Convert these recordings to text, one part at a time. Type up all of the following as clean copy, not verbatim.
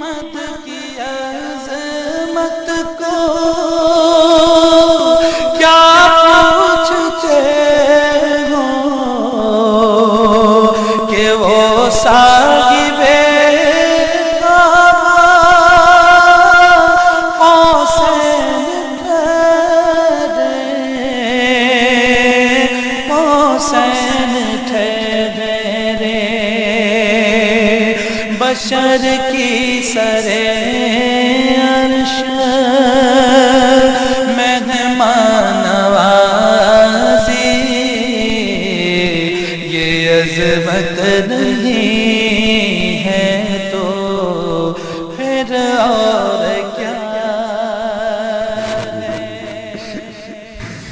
محمد کی عظمت کو کیا پوچھتے ہو کہ وہ صاحب بشر کی سرے عرش مہمان نوازی یہ عظمت نہیں ہے تو پھر اور کیا ہے؟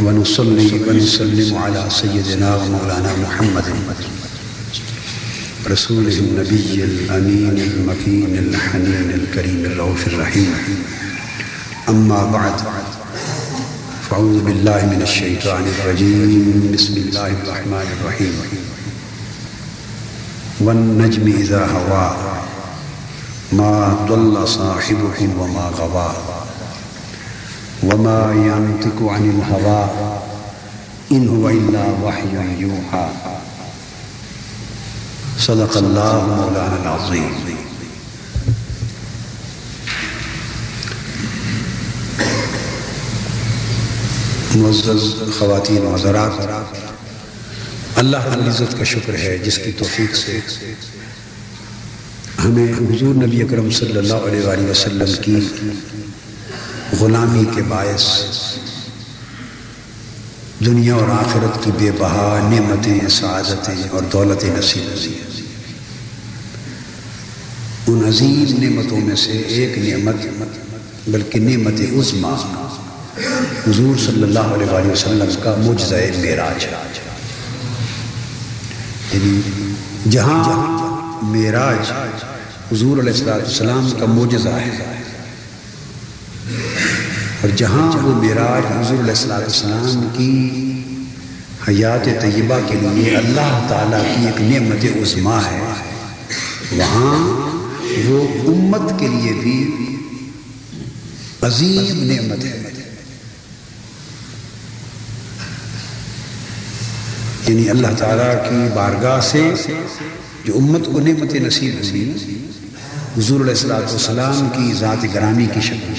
ونصلي ونسلم على سيدنا ومولانا محمد رسوله النبي الأمين المكين الحنين الكريم الرؤوف الرحيم. أما بعد فأعوذ بالله من الشيطان الرجيم. بسم الله الرحمن الرحيم. والنجم إذا هوى ما ضل صاحبكم وما غوى وما ينطق عن الهوى إن هو إلا وحي يوحى. صدق اللہ مولانا العظیم. معزز خواتین و حضرات، اللہ رب العزت کا شکر ہے جس کی توفیق سے ہمیں حضور نبی اکرم صلی اللہ علیہ وآلہ وسلم کی غلامی کے باعث دنیا اور آخرت کی بے بہا نعمتیں، سعادتیں اور دولتیں نصیب ہوئی. ان عظیم نعمتوں میں سے ایک نعمت بلکہ نعمت عظمیٰ حضور صلی اللہ علیہ وآلہ وسلم کا معجزہ معراج. یعنی جہاں معراج حضور علیہ السلام کا معجزہ ہے اور جہاں وہ معراج حضور علیہ السلام کی حیات طیبہ کے لیے اللہ تعالیٰ کی ایک نعمت عظمیٰ ہے، وہاں وہ امت کے لیے بھی عظیم نعمت ہے. یعنی اللہ تعالیٰ کی بارگاہ سے جو امت کو نعمت نصیب ہوئی، حضور علیہ السلام کی ذات گرامی کی شکل،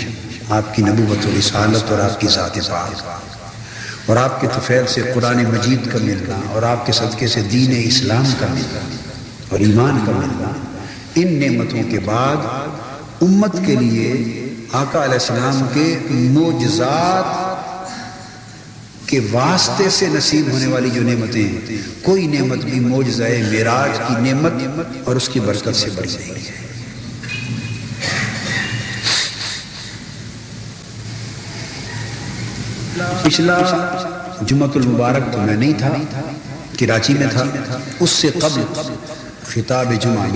آپ کی نبوت و رسالت اور آپ کی ذات پاک اور آپ کے طفیل سے قرآن مجید کا ملنا اور آپ کے صدقے سے دین اسلام کا ملنا اور ایمان کا ملنا، ان نعمتوں کے بعد امت کے لیے آقا علیہ السلام کے معجزات کے واسطے سے نصیب ہونے والی جو نعمتیں ہیں، کوئی نعمت بھی معجزہ معراج کی نعمت اور اس کی برکت سے بڑھ نہیں ہے. پچھلا جمعۃ المبارک تو میں نہیں تھا، کراچی میں تھا. اس سے قبل خطاب جمعہ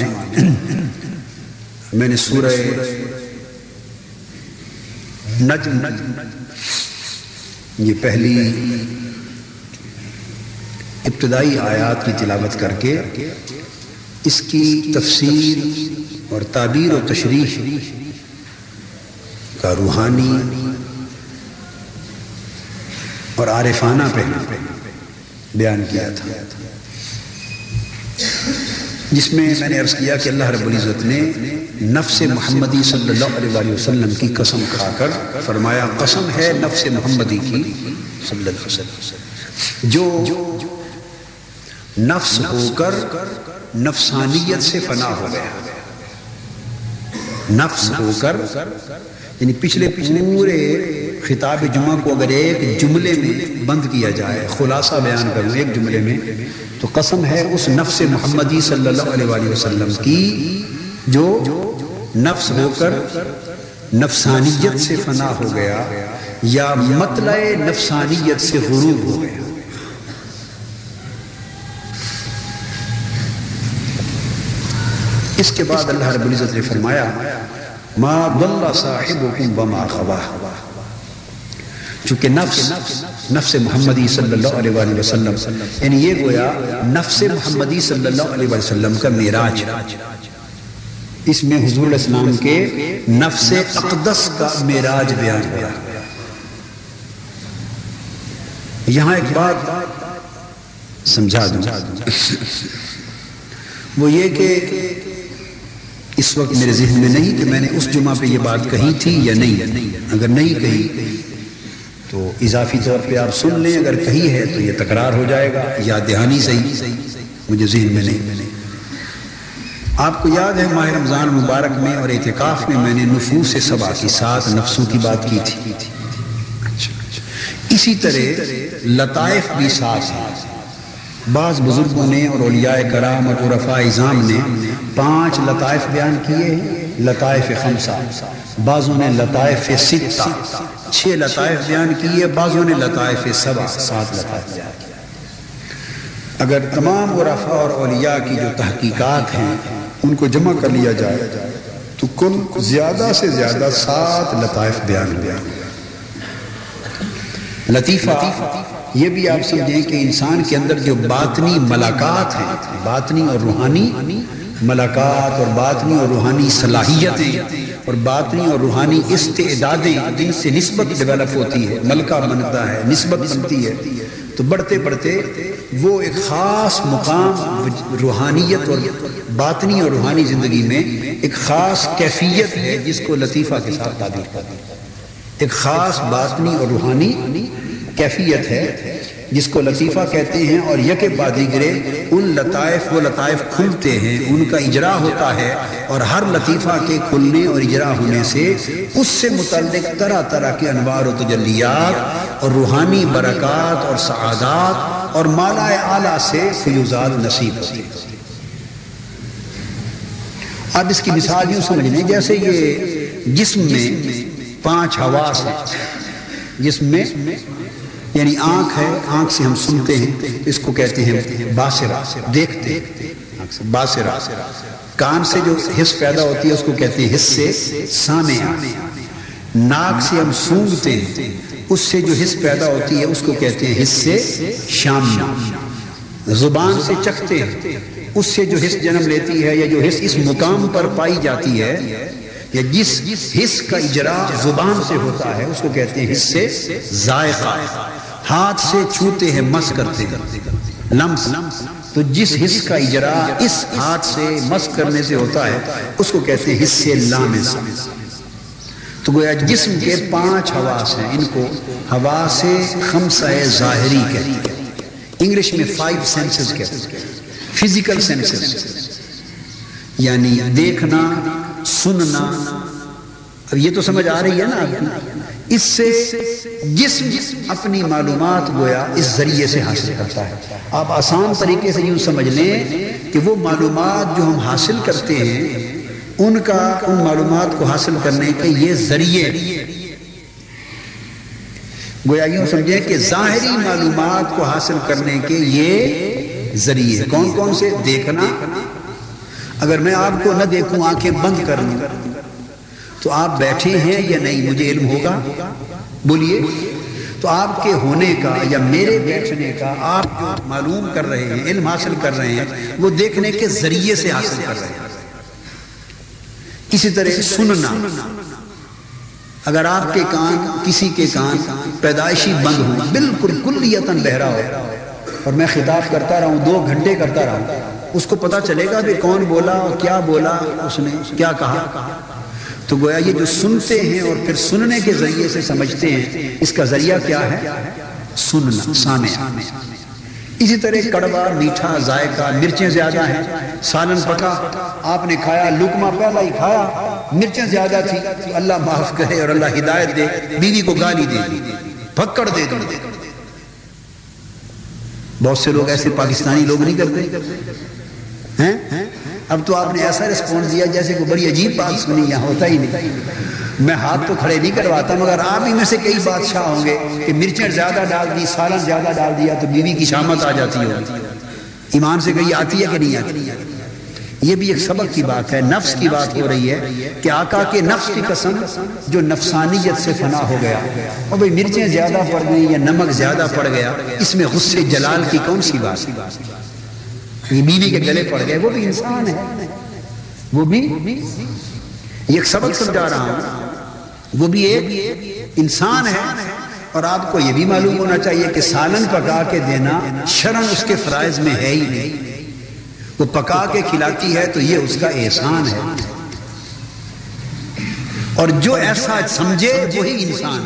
میں نے سورہ نجم یہ پہلی ابتدائی آیات کی تلاوت کر کے اس کی تفسیر اور تعبیر و تشریح کا روحانی اور عارفانہ پہلو بیان کیا تھا، جس میں نے عرض کیا کہ اللہ رب العزت نے نفس محمدی صلی اللہ علیہ وآلہ وسلم کی قسم کھا کر فرمایا، قسم ہے نفس محمدی کی صلی اللہ علیہ وسلم جو نفس ہو کر نفسانیت سے فنا ہو گیا. نفس ہو کر یعنی پچھلے پورے خطاب جمعہ کو اگر ایک جملے میں بند کیا جائے، خلاصہ بیان کروں ایک جملے میں، تو قسم ہے اس نفس محمدی صلی اللہ علیہ وآلہ وسلم کی جو نفس ہو کر نفسانیت سے فنا ہو گیا یا مطلع نفسانیت سے غروب ہو گیا. اس کے بعد اللہ رب العزت نے فرمایا، ما ضل صاحبکم وما غوی. چونکہ نفس محمدی صلی اللہ علیہ وآلہ وسلم یعنی یہ گویا نفس محمدی صلی اللہ علیہ وسلم کا معراج، اس میں حضور علیہ السلام کے نفس اقدس کا معراج بیان ہوا۔ یہاں ایک بات سمجھا دوں، وہ یہ کہ اس وقت میرے ذہن میں نہیں کہ میں نے اس جمعہ پہ یہ بات کہی تھی یا نہیں، اگر نہیں کہی تو اضافی طور پہ آپ سن لیں، اگر کہی ہے تو یہ تکرار ہو جائے گا، یا دہانی صحیح مجھے ذہن میں نہیں۔ آپ کو یاد ہے ماہ رمضان مبارک میں اور اعتکاف میں میں نے نفوس سبع کی 7 نفسوں کی بات کی تھی۔ اسی طرح لطائف بھی 7 ہیں۔ بعض بزرگوں نے اور اولیاء کرام اور عرفاء اعظام نے 5 لطائف بیان کیے ہیں، لطائف 5، بعضوں نے لطائف 6، 6 لطائف بیان کیے، بعضوں نے لطائف 7 لطائف بیان کیے۔ اگر تمام عرفاء اور اولیاء کی جو تحقیقات ہیں ان کو جمع کر لیا جائے تو کل زیادہ سے زیادہ 7 لطائف بیان ہوئے۔ لطیفہ یہ بھی آپ سمجھیں کہ انسان کے اندر جو باطنی ملاقات ہیں، باطنی اور روحانی ملاقات اور باطنی اور روحانی صلاحیتیں اور باطنی اور روحانی استعدادیں جن سے نسبت ڈیولپ ہوتی ہے، ملکہ بنتا ہے، نسبت بنتی ہے، تو بڑھتے بڑھتے وہ ایک خاص مقام روحانیت اور باطنی اور روحانی زندگی میں ایک خاص کیفیت ہے جس کو لطیفہ کے ساتھ تعبیر کرتے ہیں۔ ایک خاص باطنی اور روحانی کیفیت ہے جس کو لطیفہ کہتے ہیں، اور یک بعد دیگرے ان لطائف وہ لطائف کھلتے ہیں، ان کا اجرا ہوتا ہے، اور ہر لطیفہ کے کھلنے اور اجرا ہونے سے اس سے متعلق طرح طرح کے انوار و تجلیات اور روحانی برکات اور سعادات اور مالا اعلیٰ سے فیوزات نصیب ہوتی ہیں۔ اب اس کی مثال یوں سمجھ لیں جیسے یہ جسم میں 5 حواس ہیں، جسم میں یعنی آنکھ ہے، آنکھ سے ہم سنتے ہیں، اس کو کہتے ہیں باصرہ، دیکھتے ہیں، باصرہ۔ کان سے جو حس پیدا ہوتی ہے اس کو کہتے ہیں حس سامعہ۔ ناک سے ہم سونگتے ہیں، اس سے جو حس پیدا ہوتی ہے اس کو کہتے ہیں حس شامہ۔ زبان سے چکھتے ہیں، اس سے جو حس جنم لیتی ہے یا جو حس اس مقام پر پائی جاتی ہے یا جس حس کا اجرا زبان سے ہوتا ہے اس کو کہتے ہیں حس ذائقہ۔ ہاتھ سے چھوتے ہیں، مس کرتے ہیں، لمس، تو جس حس کا اجرا اس ہاتھ سے مس کرنے سے ہوتا ہے اس کو کہتے ہیں حس لامس۔ تو گویا جسم کے 5 حواس ہیں، ان کو حواس 5 ظاہری کہتے ہیں، انگلش میں 5 سینسز کہتے ہیں، فزیکل سینسز، یعنی دیکھنا، سننا۔ اب یہ تو سمجھ آ رہی ہے نا آپ کو؟ اس سے جسم اپنی معلومات گویا اس ذریعے سے حاصل کرتا ہے۔ آپ آسان طریقے سے یوں سمجھ لیں کہ وہ معلومات جو ہم حاصل کرتے ہیں ان معلومات کو حاصل کرنے کے یہ ذریعے، گویا یوں سمجھیں کہ ظاہری معلومات کو حاصل کرنے کے یہ ذریعے کون کون سے؟ دیکھنا، اگر میں آپ کو نہ دیکھوں، آنکھیں بند کر لوں تو آپ بیٹھے ہیں یا نہیں مجھے علم ہوگا؟ بولیے۔ تو آپ کے ہونے کا یا میرے بیٹھنے کا آپ جو معلوم کر رہے ہیں، علم حاصل کر رہے ہیں، وہ دیکھنے کے ذریعے سے حاصل کر رہے ہیں۔ اسی طرح سننا، اگر آپ کے کان، کسی کے کان پیدائشی بند ہوں، بالکل کلیتاً بہرا ہو، اور میں خطاب کرتا رہا ہوں، 2 گھنٹے کرتا رہا ہوں، اس کو پتا چلے گا کہ کون بولا اور کیا بولا، اس نے کیا کہا؟ تو گویا یہ جو سنتے ہیں اور پھر سننے کے ذریعے سے سمجھتے ہیں، اس کا ذریعہ کیا ہے؟ سننا، سامع۔ اسی طرح کڑوا، میٹھا، ذائقہ، مرچیں زیادہ ہیں، سالن پکا، آپ نے کھایا، لقمہ پہلا ہی کھایا، مرچیں زیادہ تھی، تو اللہ معاف کرے اور اللہ ہدایت دے، بیوی کو گالی دے دی، پھکڑ دے دی۔ بہت سے لوگ ایسے پاکستانی لوگ نہیں کرتے ہیں۔ اب تو آپ نے ایسا رسپونس دیا جیسے کوئی بڑی عجیب بات سنی، یہاں ہوتا ہی نہیں۔ میں ہاتھ تو کھڑے نہیں کرواتا، مگر آپ ہی میں سے کئی بادشاہ ہوں گے کہ مرچیں زیادہ ڈال دی، سالن زیادہ ڈال دیا تو بیوی کی شامت آ جاتی ہوگی۔ ایمان سے کہیں آتی ہے کہ نہیں آتی؟ یہ بھی ایک سبق کی بات ہے، نفس کی بات ہو رہی ہے کہ آقا کے نفس کی قسم جو نفسانیت سے فنا ہو گیا، اور بھئی مرچیں زیادہ پڑ گئی یا نمک زیادہ پڑ گیا، اس میں غصے جلال کی کون سی بات؟ یہ بیوی کے گلے پڑ گئے، وہ بھی انسان ہے، وہ بھی یہ ایک سبق سمجھا رہا ہوں، وہ بھی ایک انسان ہے، اور آپ کو یہ بھی معلوم ہونا چاہیے کہ سالن پکا کے دینا شرعاً اس کے فرائض میں ہے ہی نہیں، وہ پکا کے کھلاتی ہے تو یہ اس کا احسان ہے، اور جو ایسا سمجھے وہی انسان،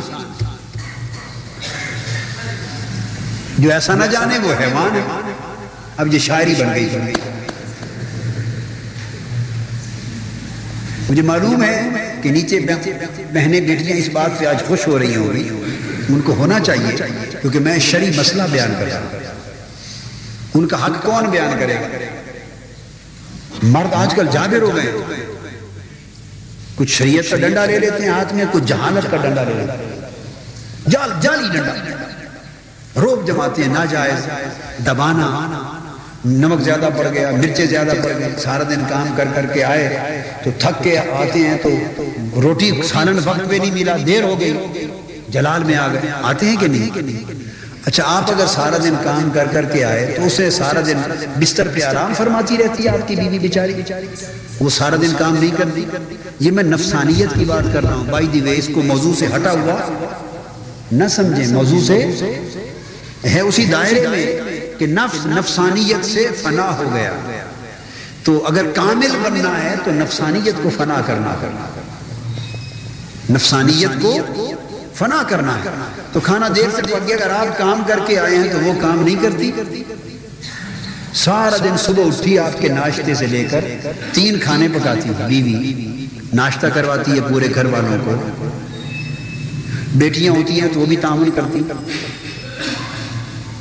جو ایسا نہ جانے وہ حیوان ہے۔ اب یہ شاعری بن گئی۔ مجھے معلوم ہے کہ نیچے بہنیں بیٹیاں اس بات پہ آج خوش ہو رہی ہوں گی، ان کو ہونا چاہیے، کیونکہ میں شرعی مسئلہ بیان کر رہا ہوں۔ ان کا حق کون بیان کرے گا؟ مرد آج کل جابر ہو گئے، کچھ شریعت کا ڈنڈا لے لیتے ہیں ہاتھ میں، کچھ جہالت کا ڈنڈا لے لیتے ہیں، جعلی ڈنڈا، روب جماتے ہیں، ناجائز دبانا، نمک زیادہ پڑ گیا، مرچیں زیادہ پڑ گئی، سارا دن کام کر کر کے آئے تو تھک کے آتے ہیں تو روٹی سالن وقت پہ نہیں ملا، دیر ہو گئی، جلال میں آ گئے، آتے ہیں کہ نہیں؟ اچھا آپ اگر سارا دن کام کر کر کے آئے تو اسے سارا دن بستر پہ آرام فرماتی رہتی ہے آپ کی بیوی بیچاری، وہ سارا دن کام نہیں کرتی۔ یہ میں نفسانیت کی بات کر رہا ہوں، بائی دی وے، اس کو موضوع سے ہٹا ہوا نہ سمجھیں، موضوع سے ہے اسی دائرے میں کہ نفس نفسانیت سے فنا ہو گیا، تو اگر کامل بننا ہے تو نفسانیت کو فنا کرنا، نفسانیت کو فنا کرنا ہے۔ تو کھانا دیر سے پک گیا، اگر آپ کام کر کے آئے ہیں تو وہ کام نہیں کرتی، سارا دن صبح اٹھی آپ کے ناشتے سے لے کر 3 کھانے پکاتی ہے بیوی، ناشتہ کرواتی ہے پورے گھر والوں کو، بیٹیاں ہوتی ہیں تو وہ بھی تعاون کرتی،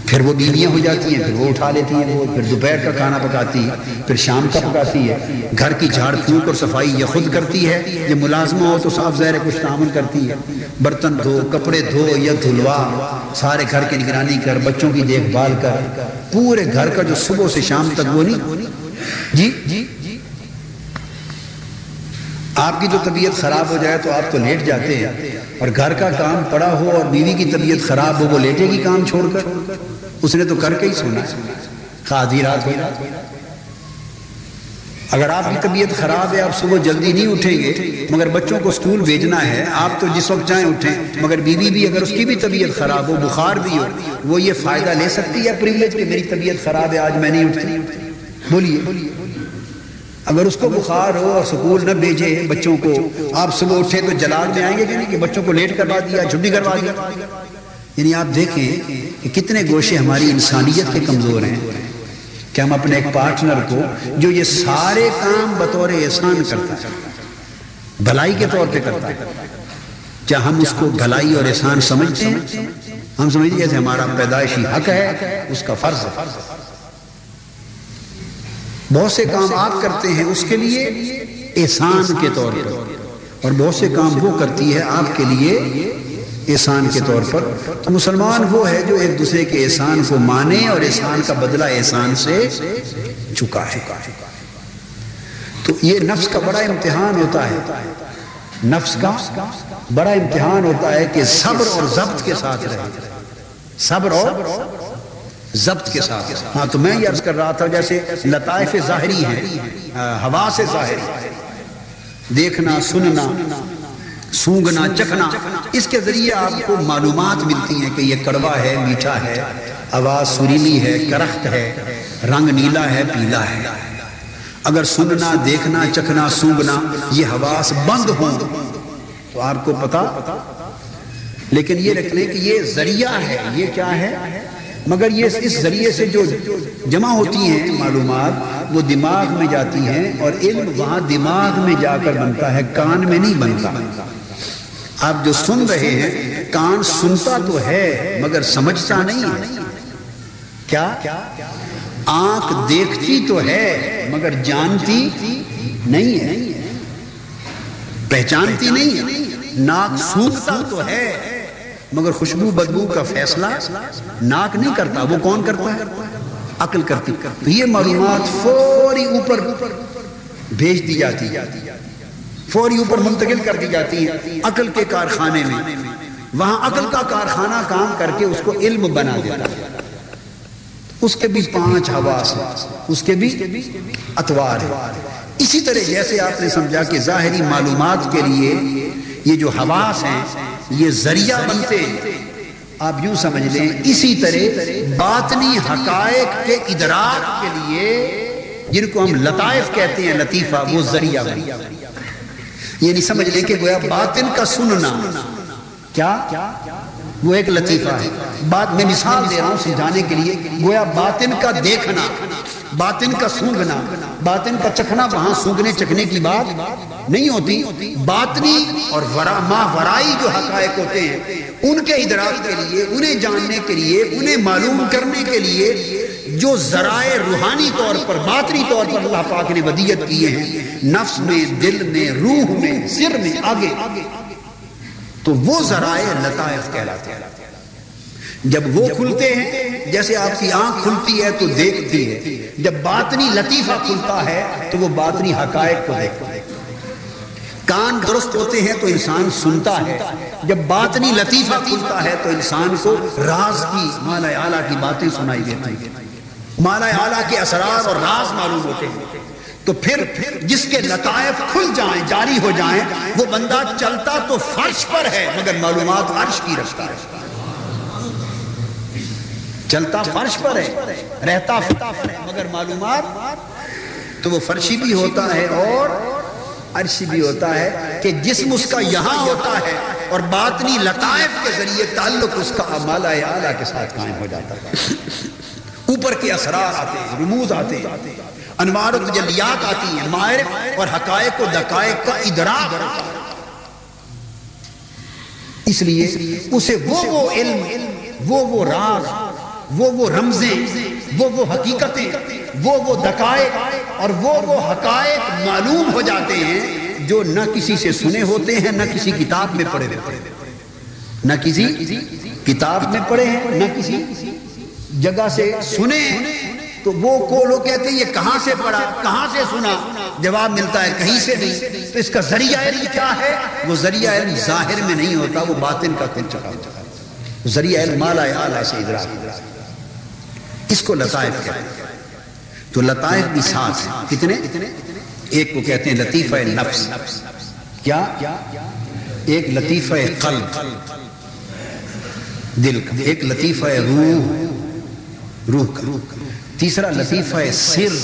پھر وہ بیویاں ہو جاتی ہیں، پھر وہ اٹھا لیتی ہیں، وہ پھر دوپہر کا کھانا پکاتی ہے، پھر شام کا پکاتی ہے، گھر کی جھاڑ پھونک اور صفائی یہ خود کرتی ہے، یہ ملازمہ ہو تو صاف ظاہر کچھ تعاون کرتی ہے، برتن دھو، کپڑے دھو یا دھلوا، سارے گھر کی نگرانی کر، بچوں کی دیکھ بھال کر، پورے گھر کا جو صبح سے شام تک وہ نہیں جی آپ کی تو طبیعت خراب ہو جائے تو آپ تو لیٹ جاتے ہیں، اور گھر کا کام پڑا ہو اور بیوی کی طبیعت خراب ہو وہ لیٹے گی کام چھوڑ کر، اس نے تو کر کے ہی سونا ہے، آدھی رات ہو جائے۔ اگر آپ کی طبیعت خراب ہے، آپ صبح جلدی نہیں اٹھیں گے، مگر بچوں کو اسکول بھیجنا ہے، آپ تو جس وقت چاہیں اٹھیں، مگر بیوی بھی اگر اس کی بھی طبیعت خراب ہو، بخار بھی ہو، وہ یہ فائدہ لے سکتی ہے پریولیج کہ میری طبیعت خراب ہے آج میں نہیں اٹھتی؟ بولیے، اگر اس کو بخار ہو اور سکول نہ بھیجے بچوں کو، آپ صبح اٹھے تو جلال میں آئیں گے کہ نہیں کہ بچوں کو لیٹ کروا دیا، چھٹی کروا دیا؟ یعنی آپ دیکھیں کہ کتنے گوشے ہماری انسانیت کے کمزور ہیں کہ ہم اپنے ایک پارٹنر کو جو یہ سارے کام بطور احسان کرتا ہے، بھلائی کے طور پہ کرتا ہے، کیا ہم اس کو بھلائی اور احسان سمجھتے ہیں؟ ہم سمجھتے ہیں کہ ہمارا پیدائشی حق ہے، اس کا فرض ہے۔ بہت سے کام آپ کرتے ہیں اس کے لیے احسان کے طور پر، اور بہت سے کام وہ کرتی ہے آپ کے لیے احسان کے طور پر۔ تو مسلمان وہ ہے جو ایک دوسرے کے احسان کو مانے اور احسان کا بدلہ احسان سے چکا ہے۔ تو یہ نفس کا بڑا امتحان ہوتا ہے، نفس کا بڑا امتحان ہوتا ہے کہ صبر اور ضبط کے ساتھ رہے، صبر اور ضبط کے ساتھ۔ ہاں تو میں یہ عرض کر رہا تھا جیسے لطائف ظاہری ہیں، حواس ظاہری، دیکھنا، سننا، سونگنا، چکھنا، اس کے ذریعے آپ کو معلومات ملتی ہیں کہ یہ کڑوا ہے، میٹھا ہے، آواز سریلی ہے، کرخت ہے، رنگ نیلا ہے، پیلا ہے۔ اگر سننا، دیکھنا، چکھنا، سونگنا یہ حواس بند ہوں تو آپ کو پتا، لیکن یہ رکھ لیں کہ یہ ذریعہ ہے، یہ کیا ہے، مگر یہ اس ذریعے سے جو جمع ہوتی ہیں معلومات وہ دماغ میں جاتی ہیں، اور علم وہاں دماغ میں جا کر بنتا ہے، کان میں نہیں بنتا۔ آپ جو سن رہے ہیں، کان سنتا تو ہے مگر سمجھتا نہیں ہے، کیا؟ آنکھ دیکھتی تو ہے مگر جانتی نہیں ہے، پہچانتی نہیں ہے، ناک سونگتا تو ہے مگر خوشبو بدبو کا فیصلہ ناک نہیں کرتا، وہ کون کرتا ہے؟ عقل کرتی۔ تو یہ معلومات فوری اوپر بھیج دی جاتی ہے، فوری اوپر منتقل کر دی جاتی ہے عقل کے کارخانے میں، وہاں عقل کا کارخانہ کام کر کے اس کو علم بنا دیتا ہے۔ اس کے بھی 5 حواس ہیں، اس کے بھی اطوار ہیں، اسی طرح جیسے آپ نے سمجھا کہ ظاہری معلومات کے لیے یہ جو حواس ہیں یہ ذریعہ بنتے ہیں، آپ یوں سمجھ لیں اسی طرح باطنی حقائق کے ادراک کے لیے جن کو ہم لطائف کہتے ہیں، لطیفہ، وہ ذریعہ بنتے ہیں۔ یعنی سمجھ لیں کہ گویا باطن کا سننا کیا وہ ایک لطیفہ ہے۔ بات میں مثال دے رہا ہوں سمجھانے کے لیے، گویا باطن کا دیکھنا، باطن کا سونگنا، باطن کا چکھنا، وہاں سونگنے چکھنے کی بات نہیں ہوتی۔ باطنی اور ماورائی جو حقائق ہوتے ہیں ان کے ادراک کے لیے، انہیں جاننے کے لیے، انہیں معلوم کرنے کے لیے جو ذرائع روحانی طور پر، باطنی طور پر اللہ پاک نے ودیت کیے ہیں نفس میں، دل میں، روح میں، سر میں، آگے، تو وہ ذرائع لطائف کہلاتے ہیں۔ جب وہ کھلتے ہیں، جیسے آپ کی آنکھ کھلتی ہے تو دیکھتی ہے، جب باطنی لطیفہ کھلتا ہے تو وہ باطنی حقائق کو دیکھتا ہے۔ کان درست ہوتے ہیں تو انسان سنتا ہے، جب باطنی لطیفہ کھلتا ہے تو انسان کو راز کی، مالا اعلیٰ کی باتیں سنائی دیتی ہیں، مالا اعلیٰ کے اسرار اور راز معلوم ہوتے ہیں۔ تو پھر جس کے لطائف کھل جائیں، جاری ہو جائیں، وہ بندہ چلتا تو فرش پر ہے مگر معلومات عرش کی رکھتا ہے، چلتا فرش پر ہے، رہتا پر ہے مگر معلومات، تو وہ فرشی بھی ہوتا ہے اور عرشی بھی ہوتا ہے کہ جسم اس کا یہاں ہوتا ہے اور باطنی لطائف کے ذریعے تعلق اس کا مالا اعلیٰ کے ساتھ قائم ہو جاتا ہے۔ اوپر کے اسرار آتے ہیں، رموز آتے ہیں، انوار و تجلیات آتی ہیں، معارف اور حقائق و دقائق کا ادراک ہوتا ہے۔ اس لیے اسے وہ علم، وہ راز، وہ رمزیں، وہ حقیقتیں، وہ دقائق اور وہ حقائق معلوم ہو جاتے ہیں جو نہ کسی سے سنے ہوتے ہیں، نہ کسی کتاب میں پڑھے ہوتے ہیں، نہ کسی کتاب میں پڑھے ہیں، نہ کسی جگہ سے سنے ہیں۔ تو وہ لوگ کہتے ہیں یہ کہاں سے پڑھا، کہاں سے سنا؟ جواب ملتا ہے کہیں سے نہیں۔ تو اس کا ذریعہ علم کیا ہے؟ وہ ذریعہ علم ظاہر میں نہیں ہوتا، وہ باطن کا کھل چکا ہوتا ہے۔ ذریعہ علم مالا اعلیٰ سے ادراک، اس کو لطائف کہتے ہیں۔ تو لطائف بھی ساتھ ہیں، کتنے؟ ایک کو کہتے ہیں لطیفہ نفس، کیا؟ ایک لطیفہ قلب، دل کا، ایک لطیفہ روح کا، تیسرا لطیفہ سر،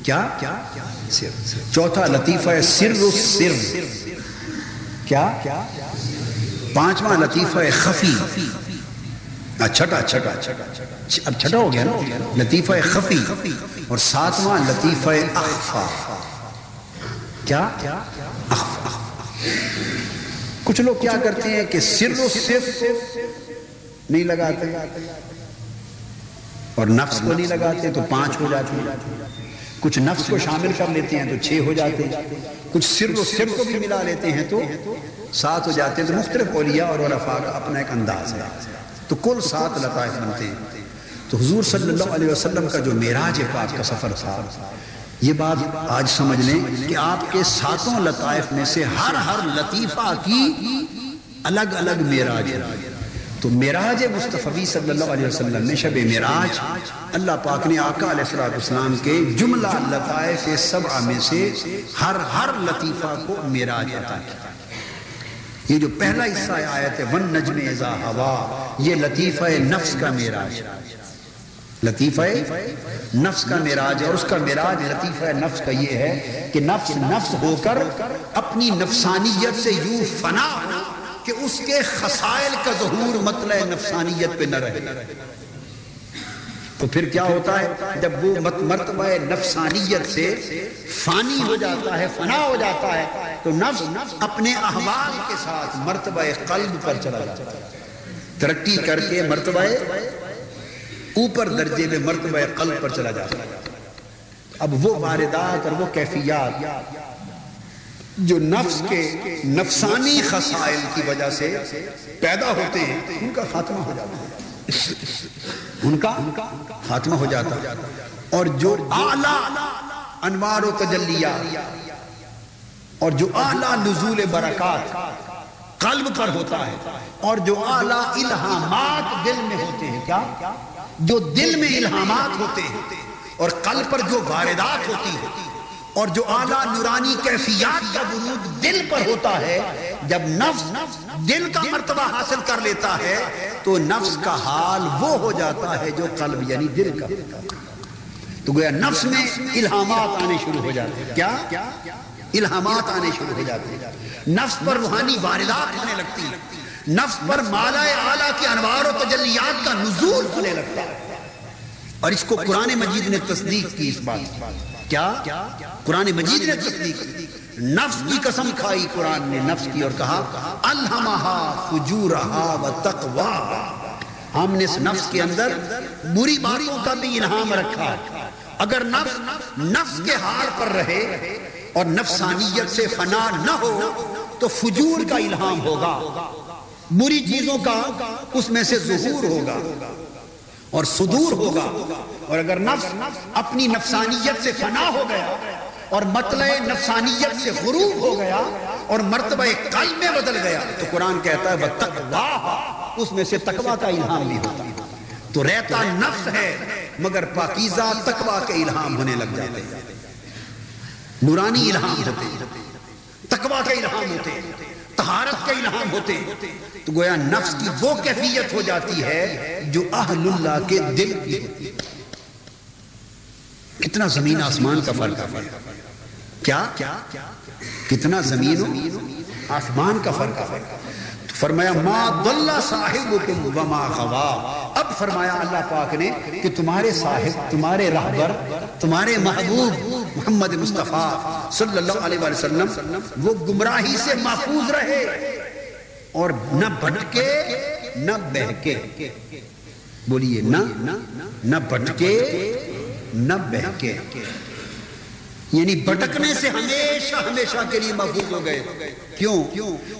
کیا؟ سر، چوتھا لطیفہ سر السر، کیا؟ پانچواں لطیفہ خفی، چھٹا اب چھٹا ہو گیا نا، لطیفہ خفی، اور ساتواں لطیفہ اخفا، کیا؟ اخفا۔ کچھ لوگ کیا کرتے ہیں کہ سر و سر نہیں لگاتے اور نفس کو نہیں لگاتے تو 5 ہو جاتے ہیں، کچھ نفس کو شامل کر لیتے ہیں تو 6 ہو جاتے ہیں، کچھ سر و سر کو بھی ملا لیتے ہیں تو 7 ہو جاتے ہیں۔ تو مختلف اولیاء اور عرفاء کا اپنا ایک انداز ہے، تو کل 7 لطائف بنتے ہیں۔ تو حضور صلی اللہ علیہ وسلم کا جو معراج پاک کا سفر تھا، یہ بات آج سمجھ لیں کہ آپ کے 7 لطائف میں سے ہر لطیفہ کی الگ الگ معراج ہے۔ تو معراج مصطفی صلی اللہ علیہ وسلم میں شب معراج اللہ پاک نے آقا علیہ السلام کے جملہ لطائف 7 میں سے ہر لطیفہ کو معراج عطا کیا۔ یہ جو پہلا حصہ آیت ہے وَالنَّجْمِ إِذَا هَوَىٰ، یہ لطیفہ نفس کا معراج، لطیفہ نفس کا معراج ہے۔ اور اس کا معراج لطیفہ نفس کا یہ ہے کہ نفس ہو کر اپنی نفسانیت سے یوں فنا ہو کہ اس کے خصائل کا ظہور مطلع نفسانیت پہ نہ رہے۔ تو پھر کیا ہوتا ہے؟ جب وہ مرتبہ نفسانیت سے فانی ہو جاتا ہے، فنا ہو جاتا ہے، تو نفس اپنے احوال کے ساتھ مرتبہ قلب پر چلا جاتا ہے، ترقی کر کے مرتبہ اوپر درجے میں مرتبہ قلب پر چلا جاتا ہے۔ اب وہ واردات اور وہ کیفیات جو نفس کے نفسانی خصائل کی وجہ سے پیدا ہوتے ہیں، ان کا خاتمہ ہو جاتا ہے، ان کا خاتمہ ہو جاتا ہے۔ اور جو اعلیٰ انوار و تجلیات اور جو اعلیٰ نزول برکات قلب پر ہوتا ہے، اور جو اعلیٰ الہامات دل میں ہوتے ہیں، کیا؟ جو دل میں الہامات ہوتے ہیں اور قلب پر جو واردات ہوتی ہیں، اور جو اعلیٰ نورانی کیفیات کا ورود دل پر ہوتا ہے، جب نفس دل کا مرتبہ حاصل کر لیتا ہے تو نفس کا حال وہ ہو جاتا ہے جو قلب یعنی دل کا ہوتا ہے۔ تو گویا نفس میں الہامات آنے شروع ہو جاتے ہیں۔ کیا الہامات آنے شروع ہو جاتے ہیں، نفس پر روحانی واردات ہونے لگتی ہیں، نفس پر مالا اعلیٰ کے انوار و تجلیات کا نزول ہونے لگتا ہے۔ اور اس کو قرآن مجید نے تصدیق کی، اس بات کیا قرآن مجید نے تصدیق کی۔ نفس کی قسم کھائی قرآن نے نفس کی اور کہا الہمہا فجورہا و تقواہا، ہم نے اس نفس کے اندر بری باتوں کا بھی الہام رکھا۔ اگر نفس کے حال پر رہے اور نفسانیت سے فنا نہ ہو تو فجور کا الہام ہوگا، بری چیزوں کا اس میں سے ظہور ہوگا اور صدور ہوگا۔ اور اگر نفس اپنی نفسانیت سے فنا ہو گیا اور مطلع نفسانیت سے غروب ہو گیا اور مرتبہ قلب میں بدل گیا تو قرآن کہتا ہے وَتَقْوَاهَا، اس میں سے تقویٰ کا الہام بھی ہوتا ہے۔ تو رہتا نفس ہے مگر پاکیزہ تقویٰ کے الہام ہونے لگ جاتے ہیں، نورانی الہام ہوتے ہیں، تقویٰ کے الہام ہوتے ہیں، طہارت کے الہام ہوتے ہیں۔ تو گویا نفس کی وہ کیفیت ہو جاتی ہے جو اہل اللہ کے دل کی ہوتی ہے۔ کتنا زمین آسمان کا فرق ہے، کیا کتنا زمین و آسمان کا فرق ہے۔ تو فرمایا ما ضل صاحبکم وما غوا، اب فرمایا اللہ پاک نے کہ تمہارے صاحب، تمہارے رہبر، تمہارے محبوب محمد مصطفیٰ صلی اللہ علیہ وسلم وہ گمراہی سے محفوظ رہے اور نہ بھٹکے نہ بہکے۔ بولیے نہ بھٹکے نہ بہکے، یعنی بھٹکنے سے ہمیشہ ہمیشہ کے لیے محفوظ ہو گئے۔ کیوں؟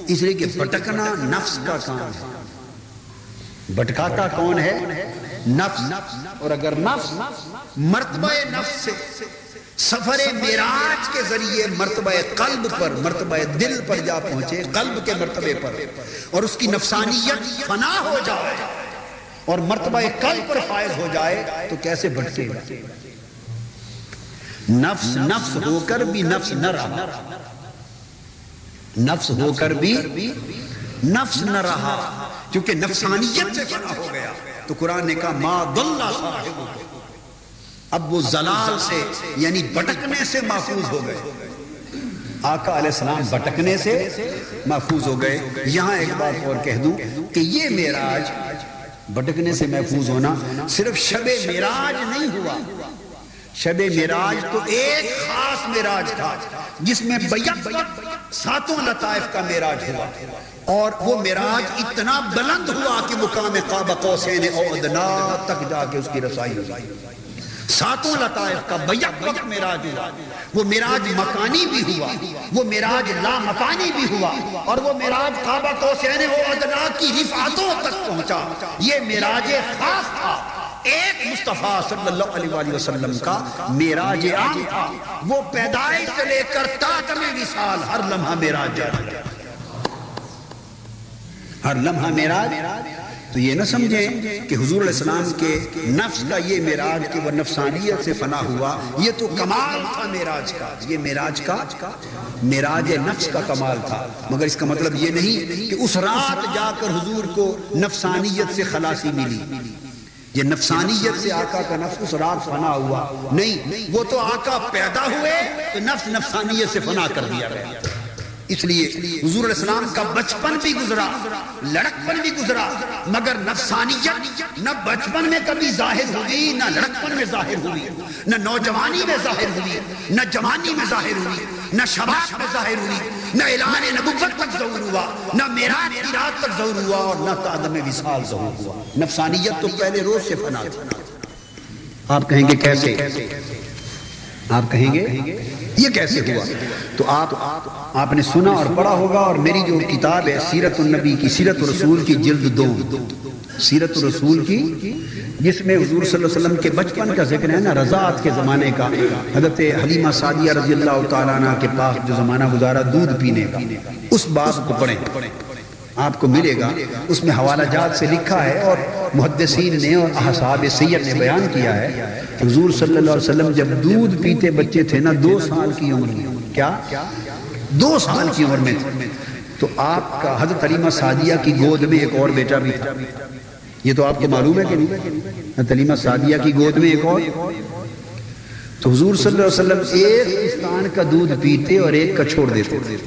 اس لیے کہ بھٹکنا نفس کا کام ہے، بھٹکاتا کون ہے؟ نفس۔ اور اگر نفس مرتبہ نفس سے سفر معراج کے ذریعے مرتبہ قلب پر، مرتبہ دل پر جا پہنچے، قلب کے مرتبے پر، اور اس کی نفسانیت فنا ہو جائے اور مرتبہ قلب پر فائز ہو جائے تو کیسے بھٹکے گا؟ نفس ہو کر بھی نفس نہ رہا، نفس ہو کر بھی نفس نہ رہا، کیونکہ نفسانیت سے فنا ہو گیا۔ تو قرآن نے کہا ما ضل صاحبکم، اب وہ ضلال سے یعنی بھٹکنے سے محفوظ ہو گئے۔ آقا علیہ السلام بھٹکنے سے محفوظ ہو گئے۔ یہاں ایک بات اور کہہ دوں کہ یہ معراج، بھٹکنے سے محفوظ ہونا، صرف شب معراج نہیں ہوا۔ شب معراج تو ایک خاص معراج تھا جس میں بیک وقت 7 لطائف کا معراج ہوا، اور وہ معراج اتنا بلند ہوا کہ مقام قاب قوسین او ادنا تک جا کے اس کی رسائی ہوئی۔ 7 لطائف کا بیک وقت معراج ہوا۔ وہ معراج مکانی بھی ہوا، وہ معراج لا مکانی بھی ہوا، اور وہ معراج قاب قوسین او ادنا کی رفعتوں تک پہنچا۔ یہ معراج خاص تھا، ایک مصطفیٰ صلی اللہ علیہ وآلہ وسلم کا معراج عام تھا۔ وہ پیدائش سے لے کر تاتم وصال ہر لمحہ معراج جاری ہے، ہر لمحہ معراج۔ تو یہ نہ سمجھیں کہ حضور علیہ السلام کے نفس کا یہ معراج کہ وہ نفسانیت سے فنا ہوا، یہ تو کمال تھا معراج کا، یہ معراج کا معراج نفس کا کمال تھا۔ مگر اس کا مطلب یہ نہیں کہ اس رات جا کر حضور کو نفسانیت سے خلاصی ملی، یہ نفسانیت سے آقا کا نفس اس رات فنا ہوا نہیں، وہ تو آقا پیدا ہوئے تو نفس نفسانیت سے فنا کر دیا گیا۔ اس لیے حضور علیہ السلام کا بچپن بھی گزرا، لڑکپن بھی گزرا، مگر نفسانیت نہ بچپن میں کبھی ظاہر ہوئی، نہ لڑکپن میں ظاہر ہوئی، نہ نوجوانی میں ظاہر ہوئی، نہ جوانی میں ظاہر ہوئی، نہ شباب میں ظاہر ہوئی، نہ اعلان نبوت تک ظہور ہوا، نہ معراج کی رات تک ظہور ہوا، اور نہ تعدم وصال ظہور ہوا۔ نفسانیت تو پہلے روز سے فنا تھا۔ آپ کہیں گے کیسے؟ آپ کہیں گے یہ کیسے ہوا؟ تو آپ نے سنا اور پڑھا ہوگا، اور میری جو کتاب ہے سیرت النبی کی، سیرت الرسول کی جلد 2، سیرت الرسول کی، جس میں حضور صلی اللہ علیہ وسلم کے بچپن کا ذکر ہے نا، رضاعت کے زمانے کا، حضرت حلیمہ سعدیہ رضی اللہ تعالیٰ عنہ کے پاس جو زمانہ گزارا دودھ پینے کا، اس بات کو پڑھیں۔ آپ کو ملے گا، اس میں حوالہ جات سے لکھا ہے اور محدثین نے اور اصحاب سیر نے بیان کیا ہے کہ حضور صلی اللہ علیہ وسلم جب دودھ پیتے بچے تھے نا 2 سال کی عمر میں، کیا 2 سال کی عمر میں تھے، تو آپ کا حضرت حلیمہ سعدیہ کی گود میں ایک اور بیٹا بھی تھا. یہ تو آپ کو معلوم ہے کہ نہیں؟ حضرت حلیمہ سعدیہ کی گود میں ایک اور. تو حضور صلی اللہ علیہ وسلم ایک پستان کا دودھ پیتے اور ایک کا چھوڑ دیتے تھے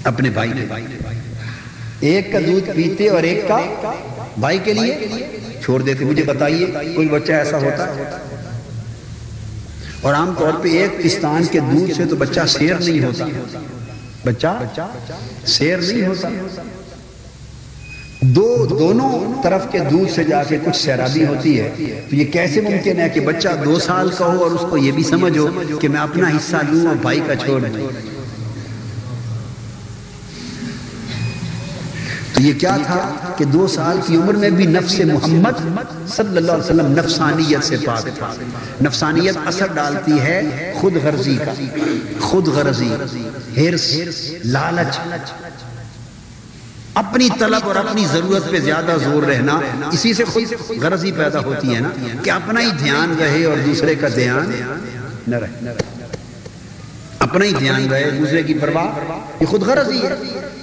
اپنے بھائی کے. ایک کا دودھ پیتے اور ایک کا بھائی کے لیے چھوڑ دیتے. مجھے بتائیے کوئی بچہ ایسا ہوتا ہے؟ اور عام طور پہ ایک پستان کے دودھ سے تو بچہ سیر نہیں ہوتا، بچہ سیر نہیں ہوتا. دونوں طرف کے دودھ سے جا کے کچھ سیرابی ہوتی ہے. تو یہ کیسے ممکن ہے کہ بچہ 2 سال کا ہو اور اس کو یہ بھی سمجھ ہو کہ میں اپنا حصہ لوں اور بھائی کا چھوڑ دوں؟ تو یہ کیا تھا کہ 2 سال کی عمر میں بھی نفس محمد صلی اللہ علیہ وسلم نفسانیت سے پاک تھا. نفسانیت اثر ڈالتی ہے خود غرضی کا، خود غرضی، حرص، لالچ، اپنی طلب اور اپنی ضرورت پہ زیادہ زور رہنا. اسی سے خود غرضی پیدا ہوتی ہے نا کہ اپنا ہی دھیان رہے اور دوسرے کا دھیان نہ رہے. اپنا ہی دھیان رہے، دوسرے کی پرواہ، یہ خود غرضی ہے.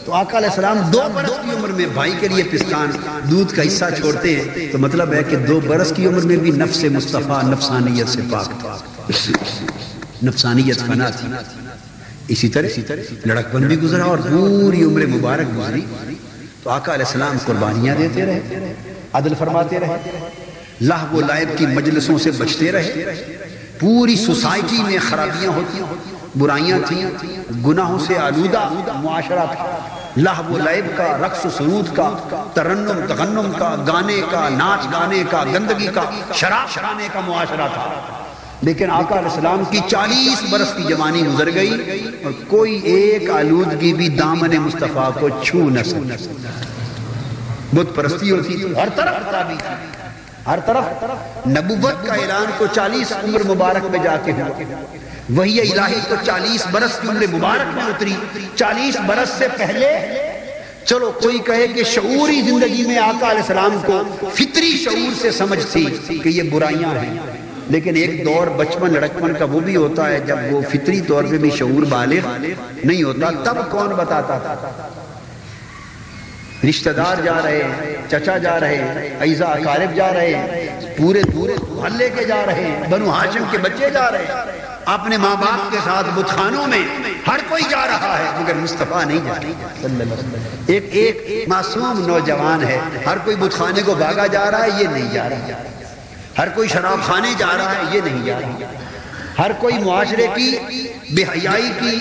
تو آقا علیہ السلام 2 برس کی عمر میں بھائی کے لیے پستان دودھ کا حصہ چھوڑتے ہیں. تو مطلب ہے کہ 2 برس کی عمر میں بھی نفس مصطفیٰ نفسانیت سے پاک تھا، نفسانیت فنا تھی. اسی طرح لڑکپن بھی گزرا اور پوری عمر مبارک گزری. تو آقا علیہ السلام قربانیاں دیتے رہے، عدل فرماتے رہے، لہو و لعب کی مجلسوں سے بچتے رہے. پوری سوسائٹی میں خرابیاں ہوتی، برائیاں تھیں، گناہوں سے آلودہ معاشرہ تھا. لہو و لعب کا، رقص و سرود کا، ترنم تغنم کا، گانے کا، ناچ گانے کا، گندگی کا، شراب شرانے کا معاشرہ تھا. لیکن آقا علیہ السلام کی 40 برس کی جوانی گزر گئی اور کوئی ایک آلودگی بھی دامن مصطفیٰ کو چھو نہ سکی. بت پرستی ہوتی تھی، ہر طرف خرابی تھی، ہر طرف. نبوت کا اعلان کو 40 عمر مبارک میں جا کے ہوا. وحی الہی کو 40 برس کی عمر مبارک میں اتری. 40 برس سے پہلے چلو کوئی کہے کہ شعوری زندگی میں آقا علیہ السلام کو فطری شعور سے سمجھ تھی کہ یہ برائیاں ہیں. لیکن ایک دور بچپن لڑکپن کا وہ بھی ہوتا ہے جب وہ فطری طور پہ بھی شعور بالغ نہیں ہوتا. تب کون بتاتا تھا؟ رشتہ دار جا رہے ہیں، چچا جا رہے ہیں، اعزا اقارب جا رہے ہیں، پورے محلے کے جا رہے ہیں، بنو ہاشم کے بچے جا رہے ہیں، اپنے ماں باپ کے ساتھ بت خانوں میں ہر کوئی جا رہا ہے مگر مصطفیٰ نہیں جا رہا. ایک معصوم نوجوان ہے، ہر کوئی بت خانے کو بھاگا جا رہا ہے، یہ نہیں جا رہا. ہر کوئی شراب خانے جا رہا ہے، یہ نہیں جا رہا. ہر کوئی معاشرے کی بے حیائی کی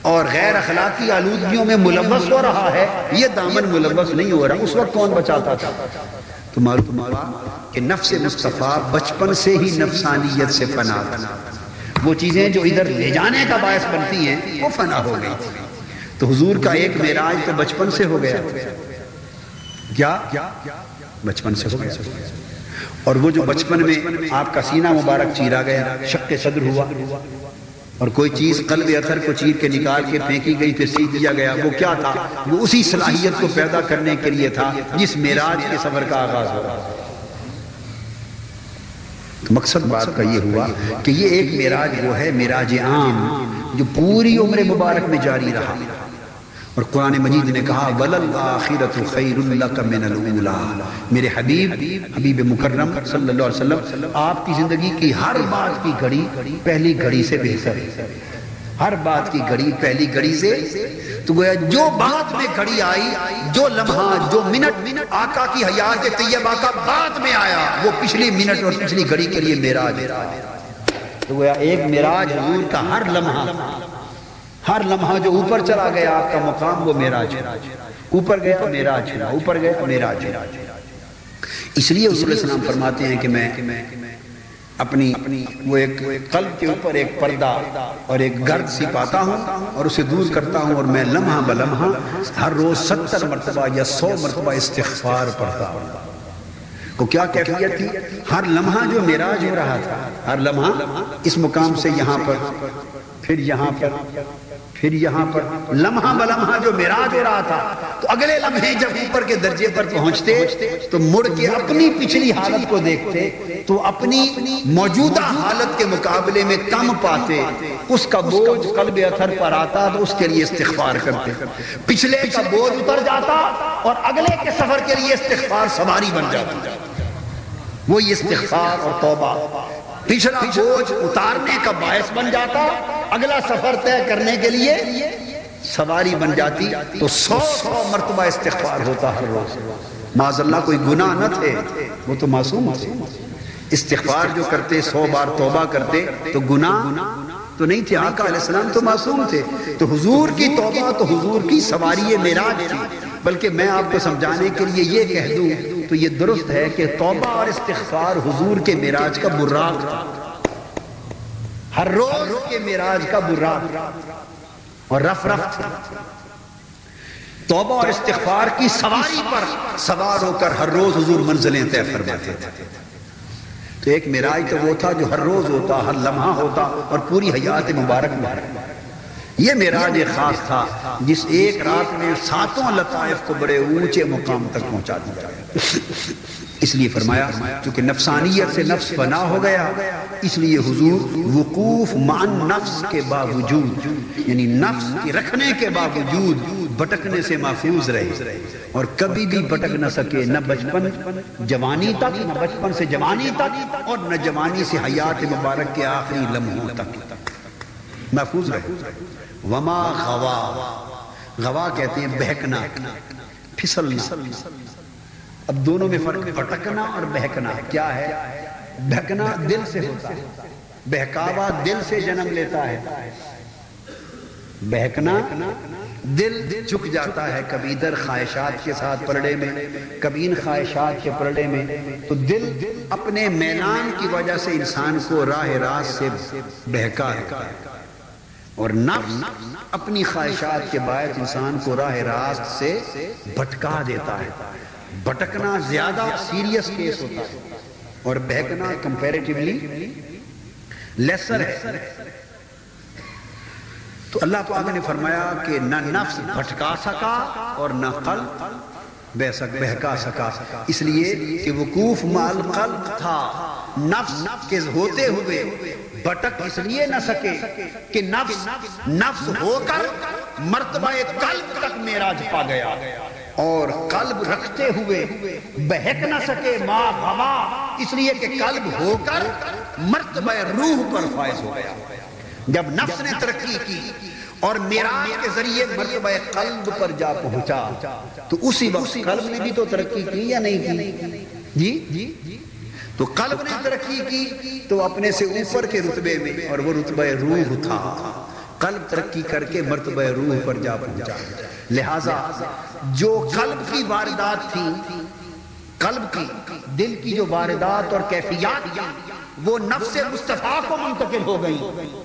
اور غیر اخلاقی آلودگیوں میں ملوث ہو رہا ہے، یہ دامن ملوث نہیں ہو رہا. اس وقت کون بچاتا تھا؟ تو معلوم کہ نفس مصطفیٰ بچپن سے ہی نفسانیت سے فنا تھا. وہ چیزیں جو ادھر لے جانے کا باعث بنتی ہیں وہ فنا ہو گئی. تو حضور کا ایک معراج تو بچپن سے ہو گیا. کیا بچپن سے ہو گیا. اور وہ جو بچپن میں آپ کا سینہ مبارک چیرا گیا، شق صدر ہوا اور کوئی چیز قلب اثر کو چیر کے نکال کے پھینکی گئی، پھر سی دیا گیا، وہ کیا تھا؟ وہ اسی صلاحیت کو پیدا کرنے کے لیے تھا جس معراج کے سفر کا آغاز ہو رہا. تو مقصد بات کا یہ ہوا کہ یہ ایک معراج وہ ہے معراج عام جو پوری عمر مبارک میں جاری رہا. اور قرآن مجید نے کہا وَلَلْآخِرَةُ خَيْرٌ لَكَ مِنَ الْأُولَىٰ. میرے حبیب مکرم صلی اللہ علیہ وسلم، آپ کی زندگی کی ہر بات کی گھڑی پہلی گھڑی سے بہتر ہے. ہر بات کی گھڑی پہلی گھڑی سے. تو گویا جو بات میں گھڑی آئی، جو لمحہ، جو منٹ آقا کی حیات طیبہ کا بعد میں آیا، وہ پچھلی منٹ اور پچھلی گھڑی کے لیے معراج. تو گویا ایک معراج حضور کا ہر لمحہ جو اوپر چلا گیا آپ کا مقام وہ معراج ہے. اوپر گیا معراج ہے، اوپر گیا معراج ہے. اس لیے رسول اللہ صلی اللہ علیہ وسلم فرماتے ہیں کہ میں اپنی وہ ایک قلب کے اوپر ایک پردہ اور ایک گرد سی پاتا ہوں اور اسے دور کرتا ہوں، اور میں لمحہ بلمحہ ہر روز 70 مرتبہ یا 100 مرتبہ استغفار پڑھتا ہوں. وہ کیا کیفیت تھی؟ ہر لمحہ جو معراج ہو رہا تھا، ہر لمحہ اس مقام سے یہاں پر، پھر یہاں پر، پھر یہاں پر لمحہ بلمحہ جو معراج ہو رہا تھا تو اگلے لمحے جب اوپر کے درجے پر پہنچتے تو مڑ کے اپنی پچھلی حالت کو دیکھتے تو اپنی موجودہ حالت کے مقابلے میں کم پاتے، اس کا بوجھ قلب اثر پر آتا تو اس کے لیے استغفار کرتے، پچھلے کا بوجھ اتر جاتا اور اگلے کے سفر کے لیے استغفار سواری بن جاتا۔ وہی استغفار اور توبہ پچھلا بوجھ اتارنے کا باعث بن جاتا، اگلا سفر طے کرنے کے لیے سواری بن جاتی۔ تو 100 مرتبہ استغفار ہوتا ہر روز۔ معاذ اللہ کوئی گناہ نہ تھے، وہ تو معصوم تھے۔ استغفار جو کرتے 100 بار توبہ کرتے تو گناہ تو نہیں تھے، آقا علیہ السلام تو معصوم تھے۔ تو حضور کی توبہ تو حضور کی سواری معراج تھی۔ بلکہ میں آپ کو سمجھانے کے لیے یہ کہہ دوں تو یہ درست ہے کہ توبہ اور استغفار حضور کے معراج کا براق تھا، ہر روز کے معراج کا براق اور رف تھا۔ توبہ اور استغفار کی سواری پر سوار ہو کر ہر روز حضور منزلیں طے فرماتے تھے۔ تو ایک معراج تو وہ تھا جو ہر روز ہوتا، ہر لمحہ ہوتا اور پوری حیات مبارک میں۔ یہ معراج خاص تھا جس ایک رات میں 7 لطائف کو بڑے اونچے مقام تک پہنچا دیا۔ اس لیے فرمایا چونکہ نفسانیت سے نفس فنا ہو گیا، اس لیے حضور وقوف مع النفس کے باوجود، یعنی نفس کی رکھنے کے باوجود بھٹکنے سے محفوظ رہے اور کبھی بھی بھٹک نہ سکے، نہ بچپن جوانی تک، نہ بچپن سے جوانی تک اور نہ جوانی سے حیات مبارک کے آخری لمحوں تک محفوظ رہے۔ وما غوا، غوا کہتے ہیں بہکنا، پھسلنا۔ اب دونوں میں فرق، بھٹکنا اور بہکنا کیا ہے؟ بہکنا دل سے ہوتا ہے، بہکاوا دل سے جنم لیتا ہے۔ بہکنا دل جھک جاتا ہے، کبھی ادھر خواہشات کے ساتھ پرڑے میں، کبھی ان خواہشات کے پرڑے میں، تو دل اپنے میلان کی وجہ سے انسان کو راہ راست سے بہکا دیتا ہے، اور نفس اپنی خواہشات کے باعث انسان کو راہ راست سے بھٹکا دیتا ہے۔ بھٹکنا زیادہ سیریس کیس ہوتا ہے اور بہکنا کمپیریٹیولی لیسر ہے۔ تو اللہ پاک نے فرمایا کہ نہ نفس بھٹکا سکا اور نہ قلب بہکا سکا، اس لیے کہ وقوف مع القلب تھا۔ نفس کے ہوتے ہوئے بھٹک اس لیے نہ سکے کہ نفس ہو کر مرتبہ قلب تک معراج پا گیا، اور قلب رکھتے ہوئے بہک نہ سکے ما غوا، اس لیے کہ قلب ہو کر مرتبہ روح پر فائز ہو گیا۔ جب نفس نے ترقی کی اور معراج کے ذریعے مرتبہ قلب پر جا پہنچا تو اسی وقت قلب نے بھی تو ترقی کی یا نہیں کی؟ جی تو قلب نے ترقی کی تو اپنے سے اوپر کے رتبے میں، اور وہ رتبہ روح تھا۔ قلب ترقی کر کے مرتبہ روح پر جا پہنچا۔ لہذا جو قلب کی واردات تھی، قلب کی دل کی جو واردات اور کیفیات تھی، وہ نفس مصطفیٰ کو منتقل ہو گئی،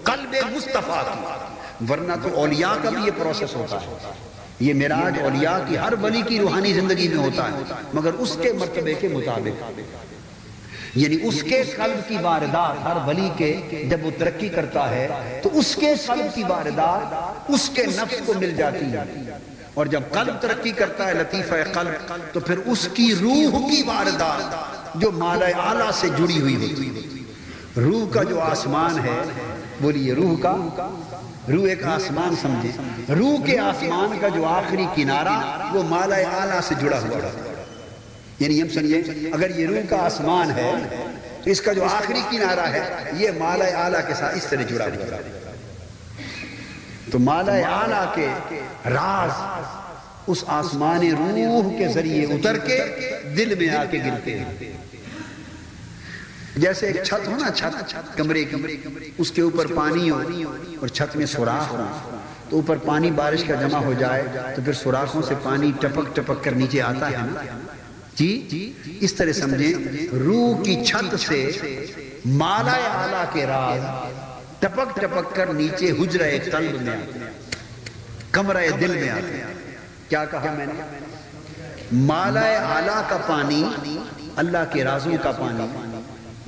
قلب مصطفیٰ کی۔ ورنہ تو اولیاء کا بھی یہ پروسیس ہوتا ہے، یہ معراج اولیاء کی ہر ولی کی روحانی زندگی میں ہوتا ہے، مگر اس کے مرتبے کے مطابق، یعنی اس کے قلب کی واردات ہر ولی کے جب وہ ترقی کرتا ہے تو اس کے قلب کی واردات اس کے نفس کو مل جاتی ہے، اور جب قلب ترقی کرتا ہے لطیفہ قلب تو پھر اس کی روح کی واردات جو مالا اعلیٰ سے جڑی ہوئی ہوتی ہے۔ روح کا جو آسمان ہے، بولیے روح کا، روح ایک آسمان سمجھے، روح کے آسمان کا جو آخری کنارہ وہ مالا اعلیٰ سے جڑا ہوا ہے، یعنی ہم سمجھیں اگر یہ روح کا آسمان ہے تو اس کا جو آخری کنارہ ہے یہ مالا اعلیٰ کے ساتھ اس طرح جڑا ہوا ہے۔ تو مالا اعلیٰ کے راز اس آسمان روح کے ذریعے اتر کے دل میں آ کے گرتے ہیں۔ جیسے ایک چھت ہو نا، چھت کمرے کی، اس کے اوپر پانی ہو اور چھت میں سوراخ ہو، تو اوپر پانی بارش کا جمع ہو جائے تو پھر سوراخوں سے پانی ٹپک ٹپک کر نیچے آتا ہے نا۔ جی اس طرح سمجھیں روح کی چھت سے مالا اعلیٰ کے راز ٹپک ٹپک کر نیچے حجرہ قلب میں آتے ہیں، کمرہ دل میں آتے ہیں۔ کیا کہا میں نے؟ مالا اعلیٰ کا پانی اللہ کے رازوں کا پانی،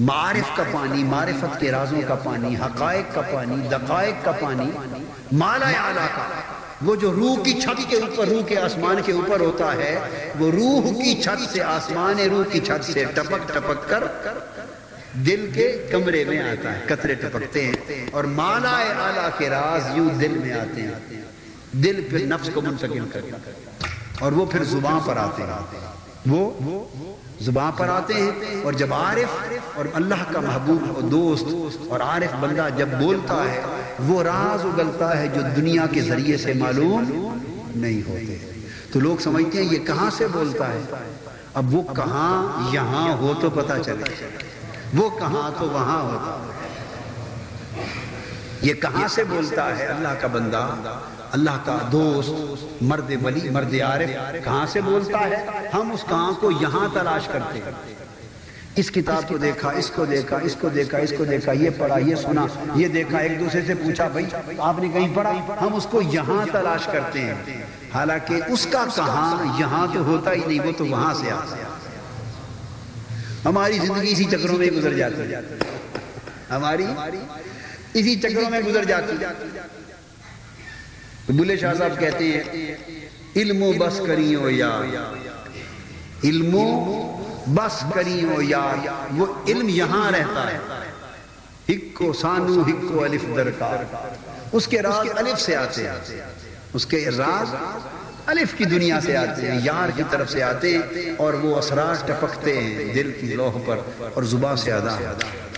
معارف کا پانی، معرفت کے رازوں کا پانی، حقائق کا پانی، دقائق کا پانی مالا اعلیٰ کا، وہ جو روح کی چھت کے اوپر، روح کے آسمان کے اوپر ہوتا ہے، وہ روح کی چھت سے، آسمان روح کی چھت سے ٹپک ٹپک کر دل کے کمرے میں آتا ہے، قطرے ٹپکتے ہیں، اور مالا اعلیٰ کے راز یوں دل میں آتے ہیں، دل پہ نفس کو منتقل کرتا ہے، اور وہ پھر زبان پر آتے ہیں، وہ زبان پر آتے ہیں، اور جب عارف اور اللہ کا محبوب اور دوست اور عارف بندہ جب بولتا ہے، وہ راز اگلتا ہے جو دنیا کے ذریعے سے معلوم نہیں ہوتے۔ تو لوگ سمجھتے ہیں یہ کہاں سے بولتا ہے، اب وہ کہاں یہاں ہو تو پتہ چلے، وہ کہاں تو وہاں ہوتا ہے۔ یہ کہاں سے بولتا ہے اللہ کا بندہ، اللہ کا دوست، مرد ولی، مرد عارف کہاں سے بولتا ہے؟ ہم اس کہاں کو یہاں تلاش کرتے ہیں، اس کتاب کو دیکھا، اس کو دیکھا، اس کو دیکھا، اس کو دیکھا، یہ پڑھا، یہ سنا، یہ دیکھا، ایک دوسرے سے پوچھا بھائی آپ نے کہیں پڑھا، ہم اس کو یہاں تلاش کرتے ہیں، حالانکہ اس کا کہاں یہاں تو ہوتا ہی نہیں، وہ تو وہاں سے آتا ہے۔ ہماری زندگی اسی چکروں میں گزر جاتی ہے، ہماری اسی چکروں میں گزر جاتی ہے۔ بلے شاہ صاحب کہتے ہیں علم و بس کریو یا، علم و بس کریو یا، وہ علم یہاں رہتا ہے، ہکو سانو ہکو الف درکار، اس کے راز الف سے آتے ہیں، اس کے راز الف کی دنیا سے آتے ہیں، یار کی طرف سے آتے ہیں، اور وہ اسرار ٹپکتے ہیں دل کی لوح پر اور زبان سے ادا ہوتا ہے۔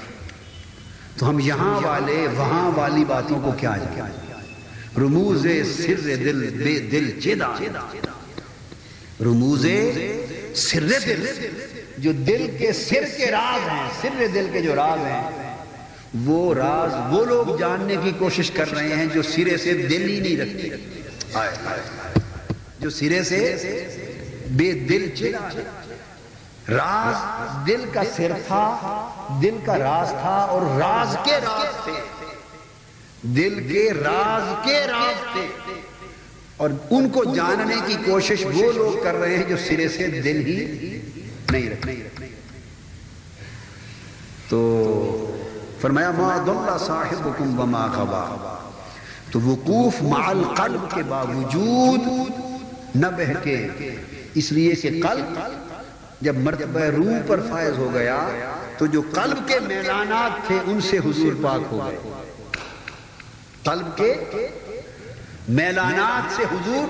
تو ہم یہاں والے وہاں والی باتوں کو کیا جانیں؟ رموز سر دل بے دل چیدہ، رموز سر دل، جو دل کے سر کے راز ہیں، سر دل کے جو راز ہیں، وہ راز وہ لوگ جاننے کی کوشش کر رہے ہیں جو سرے سے دل ہی نہیں رکھتے، جو سرے سے بے دل چیدہ۔ راز دل کا سر تھا، دل کا راز تھا، اور راز کے راز تھے، دل کے راز کے راز تھے، اور ان کو جاننے کی کوشش وہ لوگ کر رہے ہیں جو سرے سے دل ہی نہیں رکھتے۔ تو فرمایا ما ضل صاحبکم وما غوی، تو وقوف مع القلب کے باوجود نہ بہکے، اس لیے کہ قلب جب مرتبہ روح پر فائز ہو گیا تو جو قلب کے میلانات تھے ان سے حضور پاک ہو گئے، قلب کے میلانات سے حضور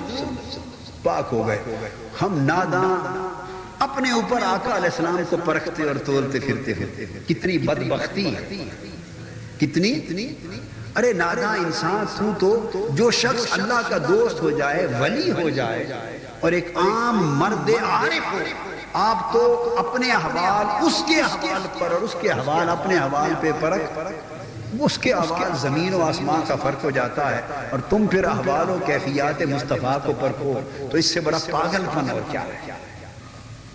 پاک ہو گئے۔ ہم ناداں اپنے اوپر آقا علیہ السلام کو پرکھتے اور تولتے پھرتے، کتنی بدبختی ہے، کتنی، ارے ناداں انسان تو جو شخص اللہ کا دوست ہو جائے، ولی ہو جائے، اور ایک عام مرد عارف ہو، آپ تو اپنے احوال اس کے احوال پر اور اس کے احوال اپنے احوال پہ پرکھ، اس کے احوال زمین و آسمان کا فرق ہو جاتا ہے، اور تم پھر احوال و کیفیات مصطفیٰ کو پرکھو، تو اس سے بڑا پاگل پن اور کیا ہے؟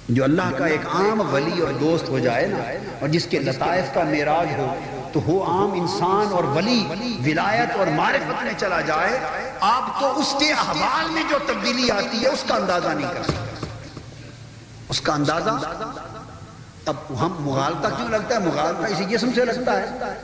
جو اللہ کا ایک عام ولی اور دوست ہو جائے نا، اور جس کے لطائف کا معراج ہو، تو وہ عام انسان اور ولی ولایت اور معرفت میں چلا جائے، آپ تو اس کے احوال میں جو تبدیلی آتی ہے اس کا اندازہ نہیں کر سکتے، اس کا اندازہ۔ اب ہم مغالطہ کیوں لگتا ہے؟ مغالطہ اسی جسم سے لگتا ہے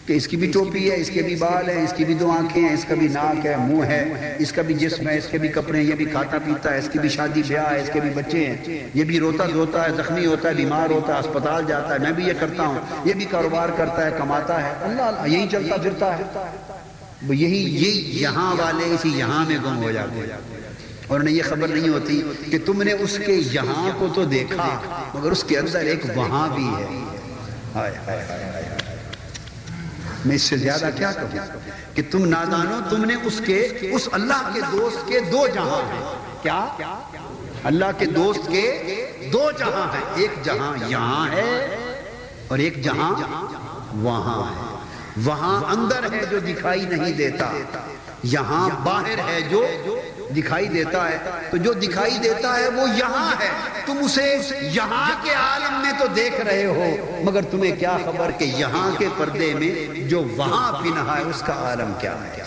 کہ اس کی بھی ٹوپی ہے، اس کے بھی بال ہیں، اس کی بھی دو آنکھیں ہیں، اس کا بھی ناک ہے، منہ ہے، اس کا بھی جسم ہے، اس کے بھی کپڑے ہیں، یہ بھی کھاتا پیتا ہے، اس کی بھی شادی بیاہ ہے، اس کے بھی بچے ہیں، یہ بھی روتا دھوتا ہے، زخمی ہوتا ہے، بیمار ہوتا ہے، اسپتال جاتا ہے، میں بھی یہ کرتا ہوں، یہ بھی کاروبار کرتا ہے، کماتا ہے، اللہ یہی چلتا پھرتا ہے۔ یہی یہاں والے اسی یہاں میں گم ہو جاتے ہیں، اور انہیں یہ خبر نہیں ہوتی کہ تم نے اس کے یہاں کو تو دیکھا مگر اس کے اندر ایک وہاں بھی ہے۔ ہائے ہائے ہائے، میں اس سے زیادہ کیا کہوں کہ تم نادانو، تم نے اس اللہ کے دوست کے دو جہاں ہیں۔ کیا؟ اللہ کے دوست کے دو جہاں ہیں، ایک جہاں یہاں ہے اور ایک جہاں وہاں ہے۔ وہاں اندر ہے جو دکھائی نہیں دیتا، یہاں باہر ہے جو دکھائی دیتا ہے، تو جو دکھائی دیتا ہے وہ یہاں ہے، تم اسے یہاں کے عالم میں تو دیکھ رہے ہو، مگر تمہیں کیا خبر کہ یہاں کے پردے میں جو وہاں پنہا ہے اس کا عالم کیا ہے۔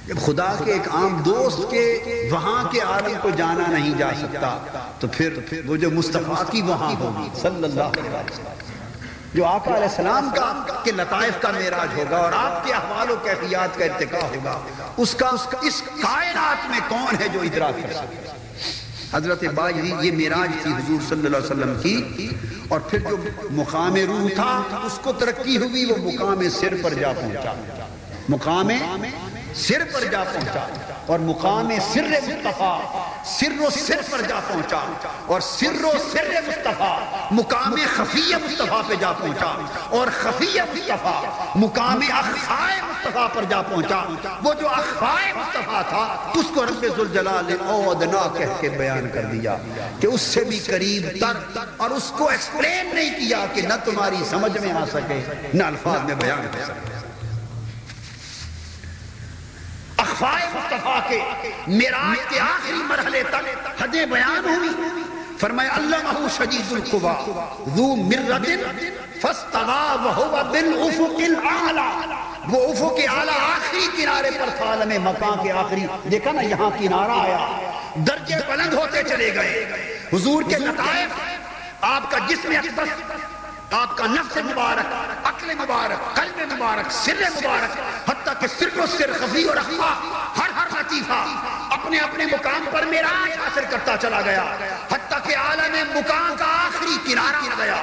جب خدا کے ایک عام دوست کے وہاں کے عالم کو جانا نہیں جا سکتا تو پھر وہ جو مصطفیٰ کی وہاں ہوگی صلی اللہ علیہ وسلم، جو آقا علیہ السلام کے لطائف کا معراج ہوگا اور آپ کے احوال و کیفیات کا ارتقاء ہوگا، اس کا اس کائنات میں کون ہے جو ادراک کر سکے؟ حضرت باجری یہ معراج تھی حضور صلی اللہ علیہ وسلم کی، اور پھر جو مقام روح تھا اس کو ترقی ہوئی، وہ مقام سر پر جا پہنچا، مقام سر پر جا پہنچا، اور مقام سر مصطفیٰ سر و سر پر جا پہنچا، اور سر و سر مصطفیٰ مقام خفی مصطفیٰ پہ جا پہنچا، اور خفی مصطفیٰ مقام اخفائے مصطفیٰ پر جا پہنچا۔ وہ جو اخفائے مصطفیٰ تھا اس کو رب ذوالجلال نے او ادنا کہہ کے بیان کر دیا کہ اس سے بھی قریب تر، اور اس کو ایکسپلین نہیں کیا کہ نہ تمہاری سمجھ میں آ سکے نہ الفاظ میں بیان کر سکے۔ اخفائے مصطفیٰ کے معراج کے آخری مرحلے تک حدیں بیان ہوئی۔ فرمایا علمہ شدید القویٰ ذو مرۃ فاستویٰ وہو بالافق الاعلی، وہ افق اعلیٰ آخری کنارے پر تھا، عالم مکان کے آخری، دیکھا نا یہاں کنارہ آیا، درجے بلند ہوتے چلے گئے۔ حضور کے لطائف، آپ کا جسم اقدس، آپ کا نفس مبارک، عقل مبارک، قلب مبارک، سر مبارک، حتیٰ کہ سر و سر، خفی اور اخفا، ہر لطیفہ اپنے اپنے مقام پر معراج حاصل کرتا چلا گیا، حتیٰ کہ عالم مقام کا آخری کنارہ آ گیا،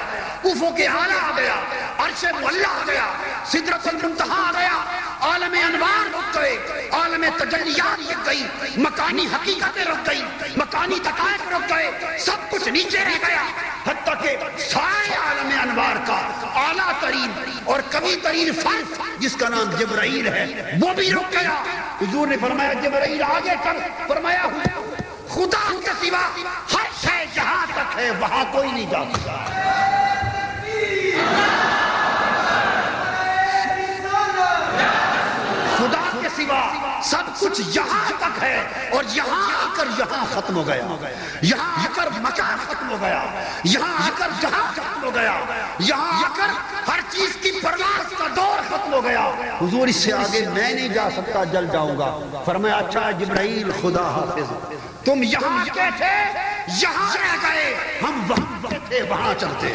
افق اعلیٰ آ گیا، عرش معلیٰ آ گیا، سدرۃ المنتہیٰ آ گیا، عالم انوار رک گئے، عالم تجلیات رک گئی، مکانی حقیقتیں رک گئی، مکانی دقائق رک گئے، سب کچھ نیچے رہ گیا، حتیٰ کہ سارے عالم انوار کا اعلیٰ ترین اور کبھی ترین فرد جس کا نام جبرائیل ہے وہ بھی رک گیا۔ حضور نے فرمایا جبرائیل آگے چل، فرمایا خدا کے سوا ہر شے جہاں تک ہے وہاں کوئی نہیں جا سکتا۔ خدا کے سوا سب کچھ یہاں تک ہے، اور یہاں آ کر یہاں ختم ہو گیا، یہاں آ کر مکان ختم ہو گیا، یہاں آ کر جہاں ختم ہو گیا، یہاں آ کر ہر چیز کی پرواز کا دور ختم ہو گیا۔ حضور اس سے آگے میں نہیں جا سکتا، جل جاؤں گا۔ فرمایا اچھا جبرائیل خدا حافظ، تم یہاں کے تھے یہاں رہ گئے، ہم وہاں تھے وہاں چلتے۔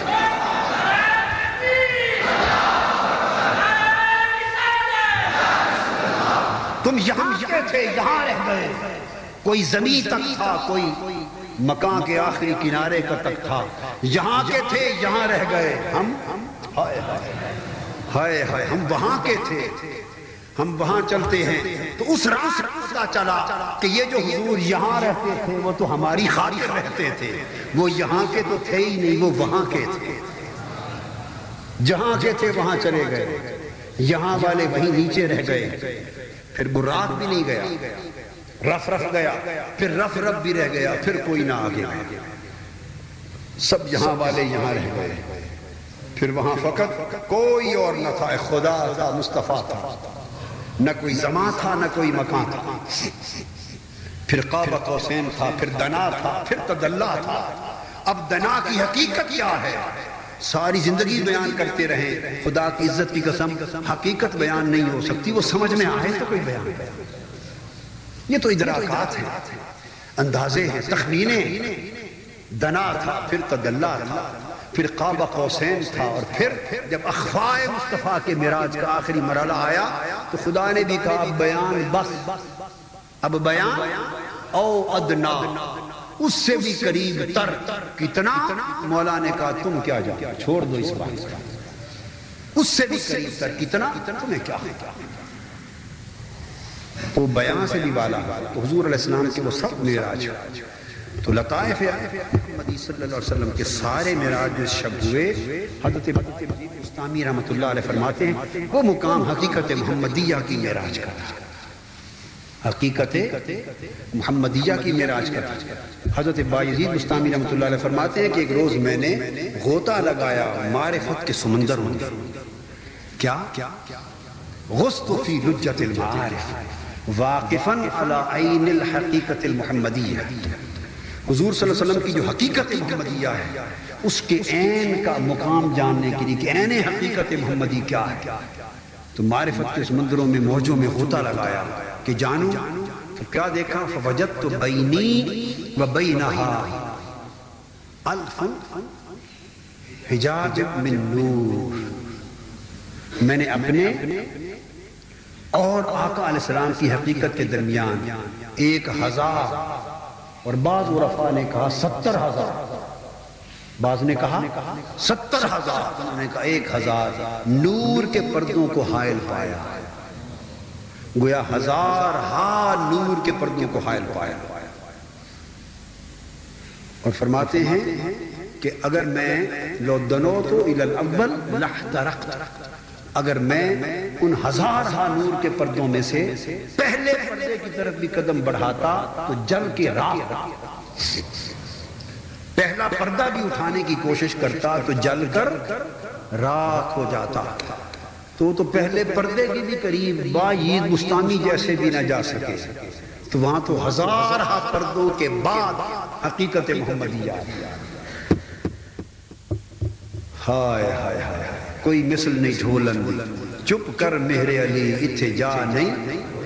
تم یہاں کے تھے یہاں رہ گئے، کوئی زمین تک تھا، کوئی مکان کے آخری کنارے کا تک تھا، یہاں کے تھے یہاں رہ گئے، ہم ہائے ہائے ہائے ہم وہاں کے تھے ہم وہاں چلتے ہیں۔ تو اس راستہ چلا کہ یہ جو حضور یہاں رہتے تھے وہ تو ہماری خاطر رہتے تھے، وہ یہاں کے تو تھے ہی نہیں، وہ وہاں کے تھے، جہاں کے تھے وہاں چلے گئے، یہاں والے وہیں نیچے رہ گئے۔ پھر براق بھی نہیں گیا، رف رف گیا، پھر رف رف بھی رہ گیا، پھر کوئی نہ آگے گیا، سب یہاں والے یہاں رہ گئے۔ پھر وہاں فقط کوئی اور نہ تھا، خدا تھا، مصطفیٰ تھا، نہ کوئی زمان تھا نہ کوئی مکان تھا۔ پھر قاب قوسین تھا، پھر دنا تھا، پھر تدلا تھا۔ اب دنا کی حقیقت کیا ہے؟ ساری زندگی بیان کرتے رہے، خدا کی عزت کی قسم حقیقت بیان نہیں ہو سکتی، وہ سمجھ میں آئے تو کوئی بیان، یہ تو ادراکات ہیں، اندازے ہیں، تخمینے۔ دنا تھا، پھر تدلا تھا، پھر قاب قوسین تھا، اور پھر جب اخفائے مصطفیٰ کے معراج کا آخری مرحلہ آیا تو خدا نے بھی کہا اب بیان بس، اب بیان او ادنا، اس سے بھی قریب تر، کتنا؟ مولا نے کہا تم کیا جاؤ، چھوڑ دو اس بات کا، اس سے بھی قریب تر، کتنا؟ تمہیں کیا ہے؟ وہ بیان سے بھی والا، تو حضور علیہ السلام کے وہ سب معراج، تو لطائف محمدی صلی اللہ علیہ وسلم کے سارے معراج جو شب ہوئے، حضرت بستامی رحمۃ اللہ علیہ فرماتے ہیں وہ مقام حقیقت محمدیہ کی معراج کا تھا، حقیقت محمدیہ کی معراج کا تھا۔ حضرت بایزید بستامی رحمۃ اللہ علیہ فرماتے ہیں کہ ایک روز میں نے غوطہ لگایا معرفت کے سمندر میں، کیا؟ غصت فی لجۃ المعارف واقفا علی عین الحقیقت المحمدیہ، حضور صلی اللہ علیہ وسلم کی جو حقیقت محمدیہ ہے اس کے عین کا مقام جاننے کے لیے کہ عین حقیقت محمدی کیا ہے، تو معرفت کے سمندروں میں موجوں میں غوطہ لگایا کہ جانو، تو کیا دیکھا؟ فوجدت بینی و بینہا الف حجاب من نور، میں نے اپنے اور آقا علیہ السلام کی حقیقت کے درمیان 1000 اور بعض عرفاء نے کہا 70,000، بعض نے کہا 70,000، انہوں نے کہا 1000 نور کے پردوں کو حائل پایا، گویا 1000 نور کے پردوں کو حائل پایا۔ اور فرماتے ہیں کہ اگر میں لو دنوت الی الاول لاحترقت، اگر میں ان 1000 نور کے پردوں میں سے پہلے پردے کی طرف بھی قدم بڑھاتا تو جل کے راکھ ہوتا، پہلا پردہ بھی اٹھانے کی کوشش کرتا تو جل کر راکھ ہو جاتا، تو پہلے پردے کے بھی قریب باعید مستانی جیسے بھی نہ جا سکے، تو وہاں تو 1000 پردوں کے بعد حقیقت محمدی آ گیا۔ ہائے ہائے ہائے، کوئی مثل نہیں ڈھولن دی، چپ کر مہر علی اتھے جا نہیں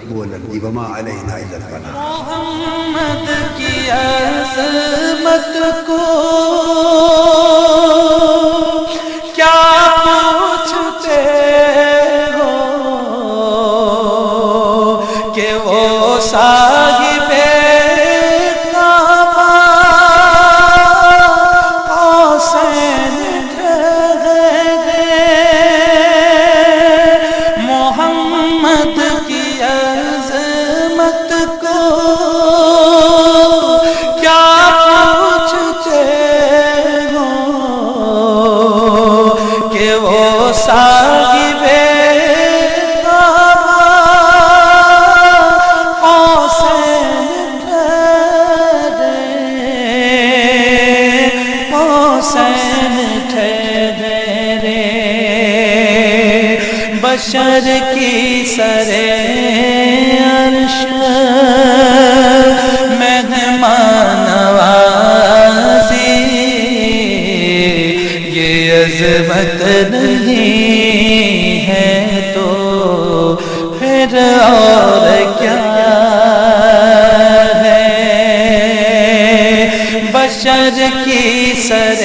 بولن دی، وما علینا الا البلاغ۔ محمد کی عظمت کو کیا پوچھتے ہو کہ وہ صاحب بشر کی سر عرش مہمان نوازی، یہ عظمت نہیں ہے تو پھر اور کیا ہے؟ بشر کی سر